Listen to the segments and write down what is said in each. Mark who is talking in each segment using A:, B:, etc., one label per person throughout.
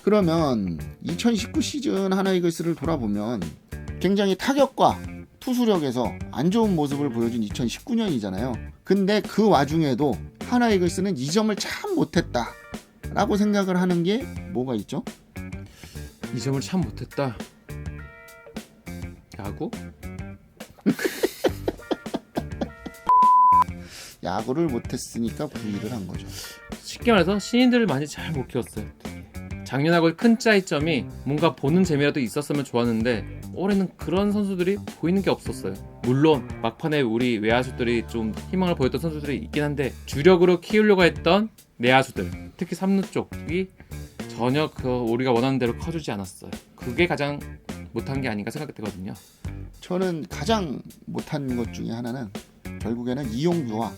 A: 그러면 2019 시즌 하나이글스를 돌아보면 굉장히 타격과 투수력에서 안 좋은 모습을 보여준 2019년이잖아요. 근데 그 와중에도 하나이글스는 이 점을 참 못했다 라고 생각을 하는 게 뭐가 있죠?
B: 이 점을 참 못했다. 야구?
A: 야구를 못했으니까 부의를 한 거죠.
B: 쉽게 말해서 신인들을 많이 잘 못 키웠어요. 작년하고 큰 차이점이 뭔가 보는 재미라도 있었으면 좋았는데 올해는 그런 선수들이 보이는 게 없었어요. 물론 막판에 우리 외야수들이 좀 희망을 보였던 선수들이 있긴 한데 주력으로 키우려고 했던 내야수들, 특히 3루 쪽이 전혀 우리가 원하는 대로 커주지 않았어요. 그게 가장 못한 게 아닌가 생각되거든요.
A: 저는 가장 못한 것 중에 하나는 결국에는 이용규와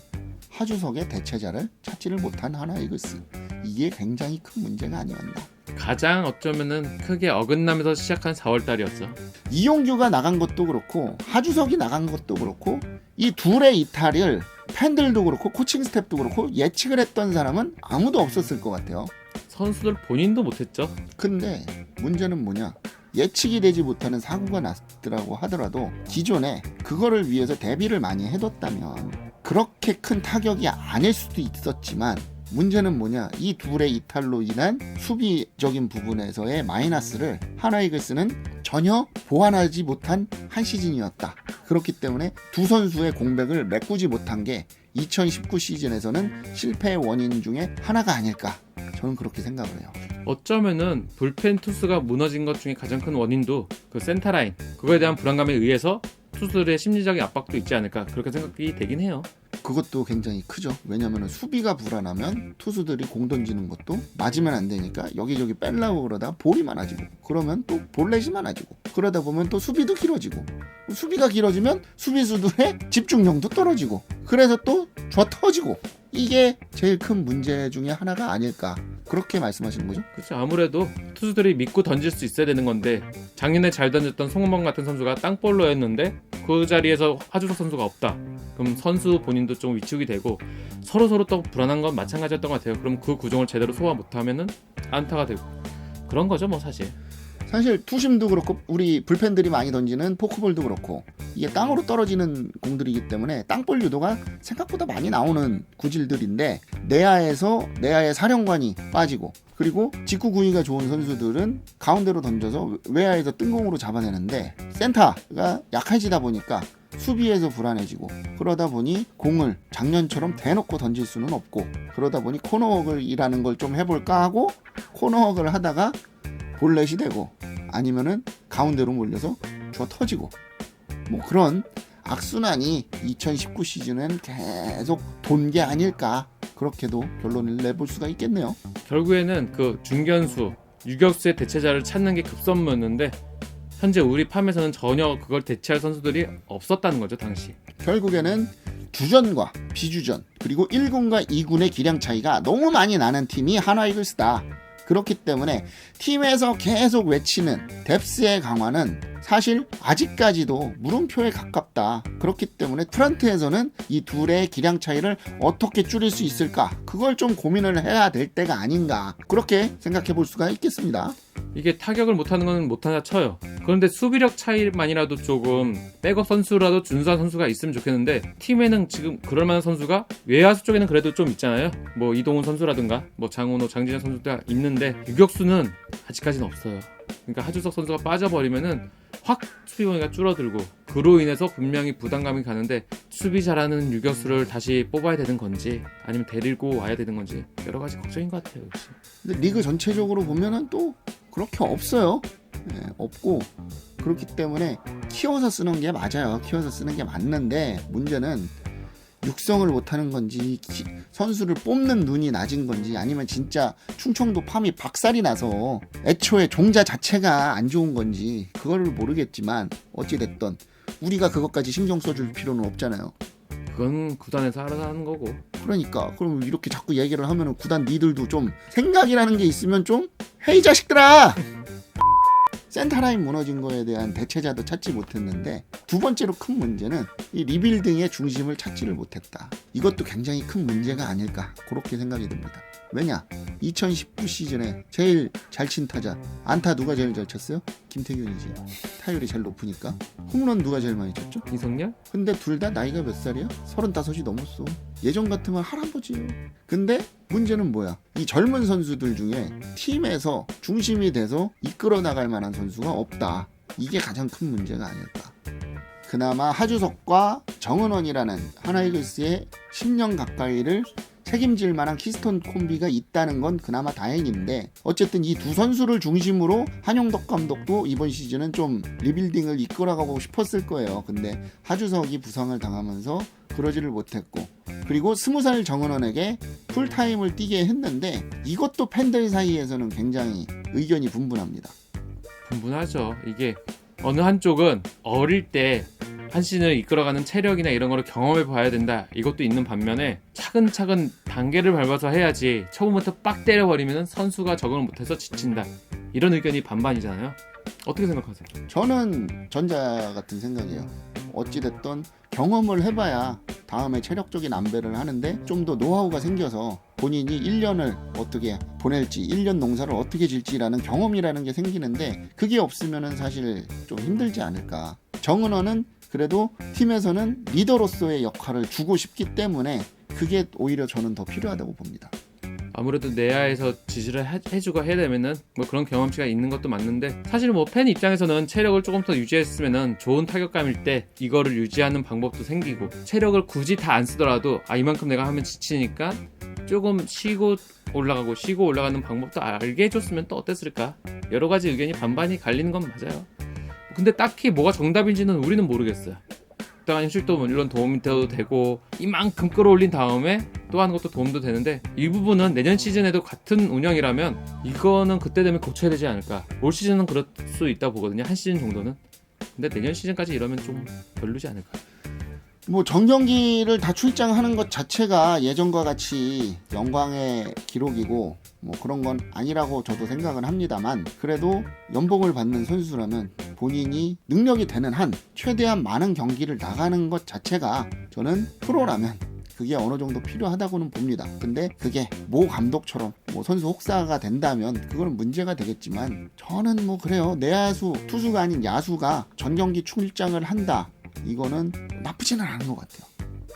A: 하주석의 대체자를 찾지를 못한 하나이글스. 이게 굉장히 큰 문제가 아니었나.
B: 가장 어쩌면은 크게 어긋나면서 시작한 4월달이었죠.
A: 이용규가 나간 것도 그렇고 하주석이 나간 것도 그렇고 이 둘의 이탈을 팬들도 그렇고 코칭 스태프도 그렇고 예측을 했던 사람은 아무도 없었을 것 같아요.
B: 선수들 본인도 못했죠.
A: 근데 문제는 뭐냐, 예측이 되지 못하는 사고가 났더라고 하더라도 기존에 그거를 위해서 대비를 많이 해뒀다면 그렇게 큰 타격이 아닐 수도 있었지만 문제는 뭐냐, 이 둘의 이탈로 인한 수비적인 부분에서의 마이너스를 하나이글스는 전혀 보완하지 못한 한 시즌이었다. 그렇기 때문에 두 선수의 공백을 메꾸지 못한 게 2019 시즌에서는 실패의 원인 중에 하나가 아닐까, 저는 그렇게 생각을 해요.
B: 어쩌면은 불펜 투수가 무너진 것 중에 가장 큰 원인도 그 센터라인, 그거에 대한 불안감에 의해서 투수들의 심리적인 압박도 있지 않을까, 그렇게 생각이 되긴 해요.
A: 그것도 굉장히 크죠. 왜냐하면 수비가 불안하면 투수들이 공 던지는 것도 맞으면 안 되니까 여기저기 뺄라고 그러다 볼이 많아지고, 그러면 또 볼넷이 많아지고, 그러다 보면 또 수비도 길어지고, 수비가 길어지면 수비수들의 집중력도 떨어지고, 그래서 또 져 터지고, 이게 제일 큰 문제 중에 하나가 아닐까, 그렇게 말씀하시는 거죠?
B: 그렇죠. 아무래도 투수들이 믿고 던질 수 있어야 되는 건데 작년에 잘 던졌던 송은범 같은 선수가 땅볼로 했는데 그 자리에서 하주석 선수가 없다. 그럼 선수 본인도 좀 위축이 되고 서로 또 불안한 건 마찬가지였던 것 같아요. 그럼 그 구종을 제대로 소화 못하면은 안타가 되고 그런 거죠, 뭐 사실.
A: 사실 투심도 그렇고 우리 불펜들이 많이 던지는 포크볼도 그렇고 이게 땅으로 떨어지는 공들이기 때문에 땅볼 유도가 생각보다 많이 나오는 구질들인데, 내야의 사령관이 빠지고 그리고 직구 구위가 좋은 선수들은 가운데로 던져서 외야에서 뜬공으로 잡아내는데 센터가 약해지다 보니까 수비에서 불안해지고, 그러다 보니 공을 작년처럼 대놓고 던질 수는 없고, 그러다 보니 코너워크이라는 걸 좀 해볼까 하고 코너워크를 하다가 볼넷이 되고 아니면은 가운데로 몰려서 줘 터지고, 뭐 그런 악순환이 2019 시즌은 계속 돈 게 아닐까, 그렇게도 결론을 내볼 수가 있겠네요.
B: 결국에는 그 중견수, 유격수의 대체자를 찾는 게 급선무였는데 현재 우리 팜에서는 전혀 그걸 대체할 선수들이 없었다는 거죠, 당시.
A: 결국에는 주전과 비주전 그리고 1군과 2군의 기량 차이가 너무 많이 나는 팀이 하나이글스다. 그렇기 때문에 팀에서 계속 외치는 뎁스의 강화는 사실 아직까지도 물음표에 가깝다. 그렇기 때문에 프런트에서는 이 둘의 기량 차이를 어떻게 줄일 수 있을까, 그걸 좀 고민을 해야 될 때가 아닌가, 그렇게 생각해 볼 수가 있겠습니다.
B: 이게 타격을 못하는 건 못하나 쳐요. 그런데 수비력 차이만이라도 조금 백업 선수라도 준수한 선수가 있으면 좋겠는데 팀에는 지금 그럴 만한 선수가 외야수 쪽에는 그래도 좀 있잖아요. 뭐 이동훈 선수라든가 뭐 장훈호, 장진현 선수가 있는데 유격수는 아직까지는 없어요. 그러니까 하주석 선수가 빠져버리면은 확 수비 범위가 줄어들고 그로 인해서 분명히 부담감이 가는데 수비 잘하는 유격수를 다시 뽑아야 되는 건지 아니면 데리고 와야 되는 건지 여러 가지 걱정인 것 같아요, 역시.
A: 근데 리그 전체적으로 보면은 또 그렇게 없어요. 네, 없고, 그렇기 때문에 키워서 쓰는 게 맞아요. 키워서 쓰는 게 맞는데 문제는 육성을 못하는 건지 선수를 뽑는 눈이 낮은 건지 아니면 진짜 충청도 팜이 박살이 나서 애초에 종자 자체가 안 좋은 건지 그거를 모르겠지만 어찌됐든 우리가 그것까지 신경 써줄 필요는 없잖아요.
B: 그건 구단에서 알아서 하는 거고.
A: 그러니까 그럼 이렇게 자꾸 얘기를 하면은 구단 니들도 좀 생각이라는 게 있으면 좀, 헤이 자식들아, 센터라인 무너진 거에 대한 대체자도 찾지 못했는데, 두 번째로 큰 문제는 이 리빌딩의 중심을 찾지를 못했다. 이것도 굉장히 큰 문제가 아닐까, 그렇게 생각이 듭니다. 왜냐? 2019 시즌에 제일 잘 친 타자, 안타 누가 제일 잘 쳤어요? 김태균이지. 타율이 제일 높으니까. 홈런 누가 제일 많이 쳤죠?
B: 이성열?
A: 근데 둘 다 나이가 몇 살이야? 35이 넘었어. 예전 같으면 할아버지요. 근데 문제는 뭐야? 이 젊은 선수들 중에 팀에서 중심이 돼서 이끌어 나갈 만한 선수가 없다. 이게 가장 큰 문제가 아닐까. 그나마 하주석과 정은원이라는 하나이글스의 10년 가까이를 책임질 만한 키스톤 콤비가 있다는 건 그나마 다행인데, 어쨌든 이 두 선수를 중심으로 한용덕 감독도 이번 시즌은 좀 리빌딩을 이끌어가고 싶었을 거예요. 근데 하주석이 부상을 당하면서 그러지를 못했고, 그리고 20살 정은원에게 풀타임을 뛰게 했는데, 이것도 팬들 사이에서는 굉장히 의견이 분분합니다.
B: 분분하죠. 이게 어느 한쪽은 어릴 때 한 시즌을 이끌어가는 체력이나 이런 거를 경험해 봐야 된다, 이것도 있는 반면에 차근차근 단계를 밟아서 해야지 처음부터 빡 때려버리면 선수가 적응을 못해서 지친다, 이런 의견이 반반이잖아요. 어떻게 생각하세요?
A: 저는 전자 같은 생각이에요. 어찌됐든 경험을 해봐야 다음에 체력적인 안배를 하는데 좀 더 노하우가 생겨서 본인이 1년을 어떻게 보낼지, 1년 농사를 어떻게 질지라는 경험이라는 게 생기는데, 그게 없으면 사실 좀 힘들지 않을까. 정은원은 그래도 팀에서는 리더로서의 역할을 주고 싶기 때문에 그게 오히려 저는 더 필요하다고 봅니다.
B: 아무래도 내야에서 지시를 해주고 해야 되면은 뭐 그런 경험치가 있는 것도 맞는데, 사실 뭐 팬 입장에서는 체력을 조금 더 유지했으면은 좋은 타격감일 때 이거를 유지하는 방법도 생기고, 체력을 굳이 다 안 쓰더라도 이만큼 내가 하면 지치니까 조금 쉬고 올라가고 쉬고 올라가는 방법도 알게 해줬으면 또 어땠을까. 여러 가지 의견이 반반이 갈리는 건 맞아요. 근데 딱히 뭐가 정답인지는 우리는 모르겠어요. 적당한 휴식도 물론 도움이 되고, 이만큼 끌어올린 다음에 또 하는 것도 도움도 되는데, 이 부분은 내년 시즌에도 같은 운영이라면 이거는 그때 되면 고쳐야 되지 않을까. 올 시즌은 그럴 수 있다 보거든요, 한 시즌 정도는. 근데 내년 시즌까지 이러면 좀 별로지 않을까.
A: 뭐 정경기를 다 출장하는 것 자체가 예전과 같이 영광의 기록이고 뭐 그런 건 아니라고 저도 생각은 합니다만, 그래도 연봉을 받는 선수라면 본인이 능력이 되는 한 최대한 많은 경기를 나가는 것 자체가, 저는 프로라면 그게 어느 정도 필요하다고는 봅니다. 근데 그게 모 감독처럼 뭐 선수 혹사가 된다면 그거는 문제가 되겠지만, 저는 뭐 그래요. 내야수, 투수가 아닌 야수가 전경기 출장을 한다, 이거는 나쁘지는 않은 것 같아요.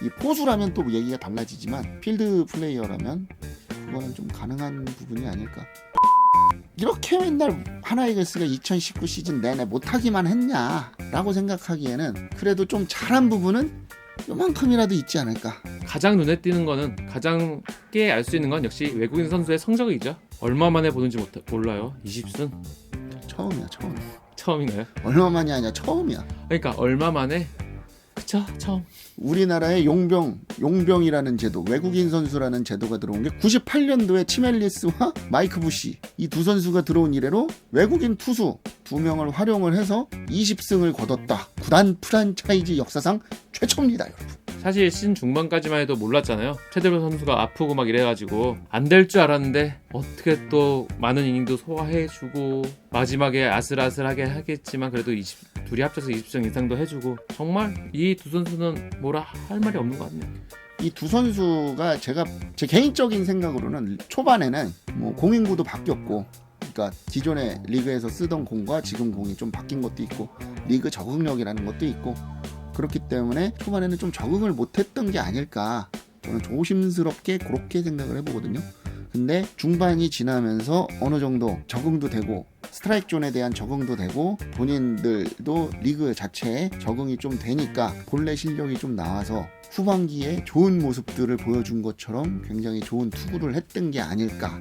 A: 이 포수라면 또 얘기가 달라지지만 필드 플레이어라면 그거는 좀 가능한 부분이 아닐까. 이렇게 맨날 하나이글스가 2019 시즌 내내 못하기만 했냐라고 생각하기에는 그래도 좀 잘한 부분은 요만큼이라도 있지 않을까.
B: 가장 눈에 띄는 거는, 가장 쉽게 알 수 있는 건 역시 외국인 선수의 성적이죠. 얼마 만에 보는지 몰라요. 20승?
A: 처음이야.
B: 처음인가요?
A: 얼마 만이 아니야, 처음이야.
B: 그러니까 얼마 만에, 그쵸? 처음.
A: 우리나라의 용병이라는 제도, 외국인 선수라는 제도가 들어온 게 98년도에 치멜리스와 마이크 부시, 이 두 선수가 들어온 이래로 외국인 투수 2명을 활용을 해서 20승을 거뒀다. 구단 프랜차이즈 역사상 최초입니다, 여러분.
B: 사실 시즌 중반까지만 해도 몰랐잖아요. 최대로 선수가 아프고 막 이래가지고 안 될 줄 알았는데, 어떻게 또 많은 이닝도 소화해주고 마지막에 아슬아슬하게 하겠지만 그래도 둘이 합쳐서 20승 이상도 해주고, 정말 이 두 선수는 뭐라 할 말이 없는 것 같네요.
A: 이 두 선수가 제 개인적인 생각으로는 초반에는 뭐 공인구도 바뀌었고, 그러니까 기존의 리그에서 쓰던 공과 지금 공이 좀 바뀐 것도 있고, 리그 적응력이라는 것도 있고, 그렇기 때문에 초반에는 좀 적응을 못했던 게 아닐까, 저는 조심스럽게 그렇게 생각을 해보거든요. 근데 중반이 지나면서 어느 정도 적응도 되고, 스트라이크 존에 대한 적응도 되고, 본인들도 리그 자체에 적응이 좀 되니까 본래 실력이 좀 나와서 후반기에 좋은 모습들을 보여준 것처럼 굉장히 좋은 투구를 했던 게 아닐까,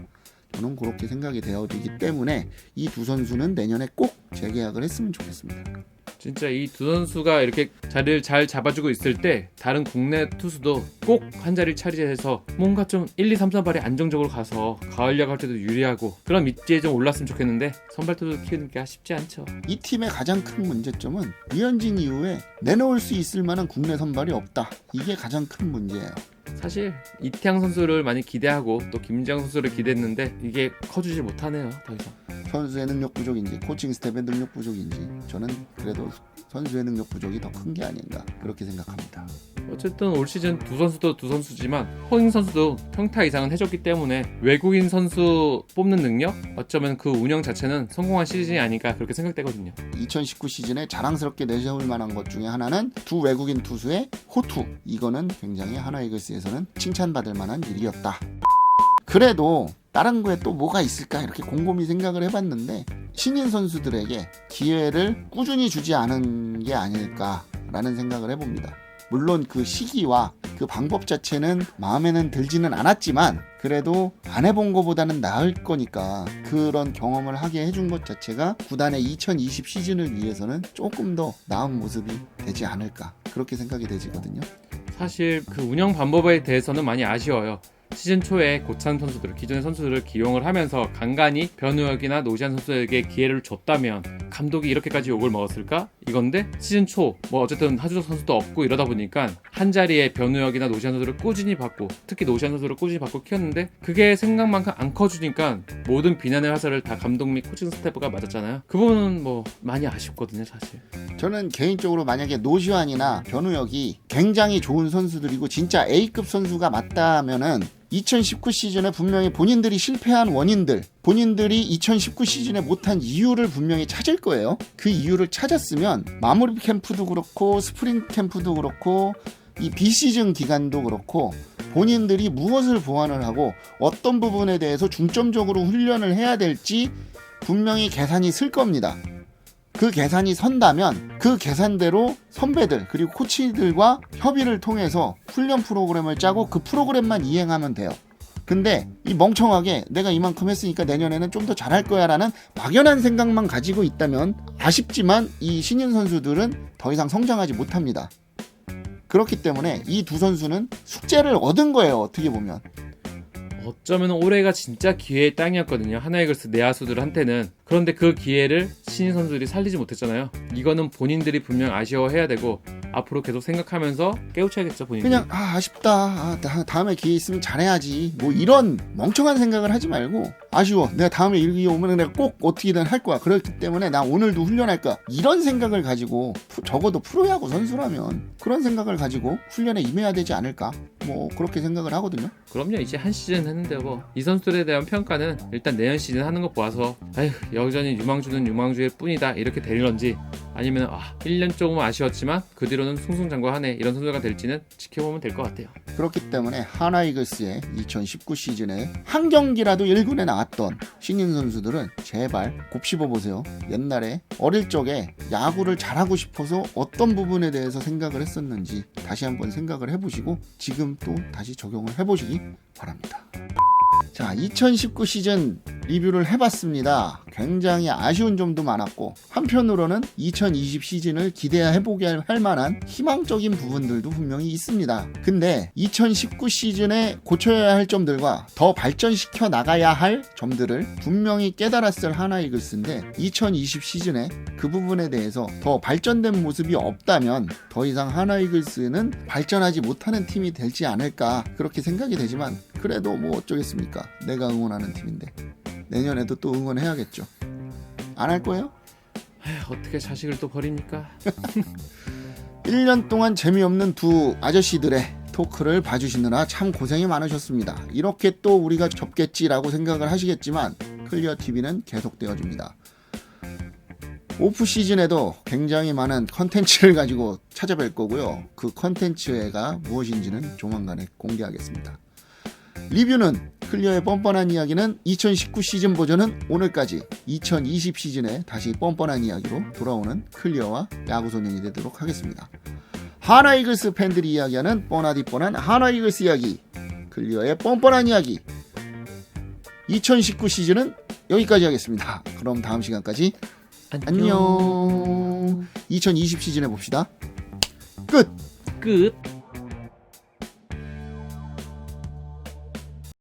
A: 저는 그렇게 생각이 되어지기 때문에 이 두 선수는 내년에 꼭 재계약을 했으면 좋겠습니다.
B: 진짜 이 두 선수가 이렇게 자리를 잘 잡아주고 있을 때 다른 국내 투수도 꼭 한 자리를 차지해서 뭔가 좀 1, 2, 3, 4발이 안정적으로 가서 가을 야구할 때도 유리하고 그런 입지에 좀 올랐으면 좋겠는데, 선발 투수 키우는 게 쉽지 않죠.
A: 이 팀의 가장 큰 문제점은 류현진 이후에 내놓을 수 있을 만한 국내 선발이 없다. 이게 가장 큰 문제예요.
B: 사실 이태양 선수를 많이 기대하고 또 김지영 선수를 기대했는데 이게 커주질 못하네요, 더 이상.
A: 선수의 능력 부족인지 코칭 스텝의 능력 부족인지 저는 그래도 선수의 능력 부족이 더 큰 게 아닌가 그렇게 생각합니다.
B: 어쨌든 올 시즌 두 선수도 두 선수지만 허잉 선수도 평타 이상은 해줬기 때문에 외국인 선수 뽑는 능력? 어쩌면 그 운영 자체는 성공한 시즌이 아닐까 그렇게 생각되거든요.
A: 2019 시즌에 자랑스럽게 내세울 만한 것 중에 하나는 두 외국인 투수의 호투. 이거는 굉장히 하나이글스에서는 칭찬받을 만한 일이었다. 그래도 다른 거에 또 뭐가 있을까 이렇게 곰곰이 생각을 해봤는데 신인 선수들에게 기회를 꾸준히 주지 않은 게 아닐까라는 생각을 해봅니다. 물론 그 시기와 그 방법 자체는 마음에는 들지는 않았지만 그래도 안 해본 것보다는 나을 거니까 그런 경험을 하게 해준 것 자체가 구단의 2020 시즌을 위해서는 조금 더 나은 모습이 되지 않을까 그렇게 생각이 되지거든요.
B: 사실 그 운영 방법에 대해서는 많이 아쉬워요. 시즌 초에 고참 선수들, 기존의 선수들을 기용을 하면서 간간히 변우혁이나 노시안 선수에게 기회를 줬다면 감독이 이렇게까지 욕을 먹었을까? 이건데 시즌 초 뭐 어쨌든 하주석 선수도 없고 이러다 보니까 한 자리에 변우혁이나 노시안 선수를 꾸준히 받고 특히 노시안 선수를 꾸준히 받고 키웠는데 그게 생각만큼 안 커주니까 모든 비난의 화살을 다 감독 및 코칭 스태프가 맞았잖아요. 그 부분은 뭐 많이 아쉽거든요 사실.
A: 저는 개인적으로 만약에 노시환이나 변우혁이 굉장히 좋은 선수들이고 진짜 A급 선수가 맞다면은 2019 시즌에 분명히 본인들이 실패한 원인들, 본인들이 2019 시즌에 못한 이유를 분명히 찾을 거예요. 그 이유를 찾았으면 마무리 캠프도 그렇고 스프링 캠프도 그렇고 이 비시즌 기간도 그렇고 본인들이 무엇을 보완을 하고 어떤 부분에 대해서 중점적으로 훈련을 해야 될지 분명히 계산이 쓸 겁니다. 그 계산이 선다면 그 계산대로 선배들 그리고 코치들과 협의를 통해서 훈련 프로그램을 짜고 그 프로그램만 이행하면 돼요. 근데 이 멍청하게 내가 이만큼 했으니까 내년에는 좀 더 잘할 거야 라는 막연한 생각만 가지고 있다면 아쉽지만 이 신인 선수들은 더 이상 성장하지 못합니다. 그렇기 때문에 이 두 선수는 숙제를 얻은 거예요. 어떻게 보면.
B: 어쩌면 올해가 진짜 기회의 땅이었거든요. 하나이글스 내야수들한테는. 그런데 그 기회를 신인 선수들이 살리지 못했잖아요. 이거는 본인들이 분명 아쉬워해야 되고 앞으로 계속 생각하면서 깨우쳐야겠죠 본인들이.
A: 그냥 아쉽다. 다음에 기회 있으면 잘해야지. 뭐 이런 멍청한 생각을 하지 말고 아쉬워. 내가 다음에 일기 오면 내가 꼭 어떻게든 할 거야. 그렇기 때문에 나 오늘도 훈련할 거야. 이런 생각을 가지고 적어도 프로야구 선수라면 그런 생각을 가지고 훈련에 임해야 되지 않을까. 뭐 그렇게 생각을 하거든요.
B: 그럼요. 이제 한 시즌 했는데 뭐 이 선수들에 대한 평가는 일단 내년 시즌 하는 거 보아서 아휴 여전히 유망주는 유망주일 뿐이다 이렇게 될런지 아니면 1년 조금 아쉬웠지만 그 뒤로는 승승장구하네 이런 선수가 될지는 지켜보면 될 것 같아요.
A: 그렇기 때문에 하나이글스의 2019 시즌에 한 경기라도 1군에 나왔던 신인 선수들은 제발 곱씹어 보세요. 옛날에 어릴 적에 야구를 잘하고 싶어서 어떤 부분에 대해서 생각을 했었는지 다시 한번 생각을 해보시고 지금 또 다시 적용을 해보시기 바랍니다. 자, 2019 시즌 리뷰를 해봤습니다. 굉장히 아쉬운 점도 많았고 한편으로는 2020 시즌을 기대해보게 할 만한 희망적인 부분들도 분명히 있습니다. 근데 2019 시즌에 고쳐야 할 점들과 더 발전시켜 나가야 할 점들을 분명히 깨달았을 하나이글스인데 2020 시즌에 그 부분에 대해서 더 발전된 모습이 없다면 더 이상 하나이글스는 발전하지 못하는 팀이 되지 않을까 그렇게 생각이 되지만 그래도 뭐 어쩌겠습니까? 내가 응원하는 팀인데 내년에도 또 응원해야겠죠. 안 할 거예요?
B: 어떻게 자식을 또 버립니까?
A: 1년 동안 재미없는 두 아저씨들의 토크를 봐주시느라 참 고생이 많으셨습니다. 이렇게 또 우리가 접겠지라고 생각을 하시겠지만 클리어TV는 계속되어집니다. 오프 시즌에도 굉장히 많은 컨텐츠를 가지고 찾아뵐 거고요. 그 컨텐츠가 무엇인지는 조만간에 공개하겠습니다. 리뷰는 클리어의 뻔뻔한 이야기는 2019 시즌 버전은 오늘까지 2020 시즌에 다시 뻔뻔한 이야기로 돌아오는 클리어와 야구소년이 되도록 하겠습니다. 하나이글스 팬들이 이야기하는 뻔하디 뻔한 하나이글스 이야기 클리어의 뻔뻔한 이야기 2019 시즌은 여기까지 하겠습니다. 그럼 다음 시간까지 안녕. 2020 시즌에 봅시다. 끝.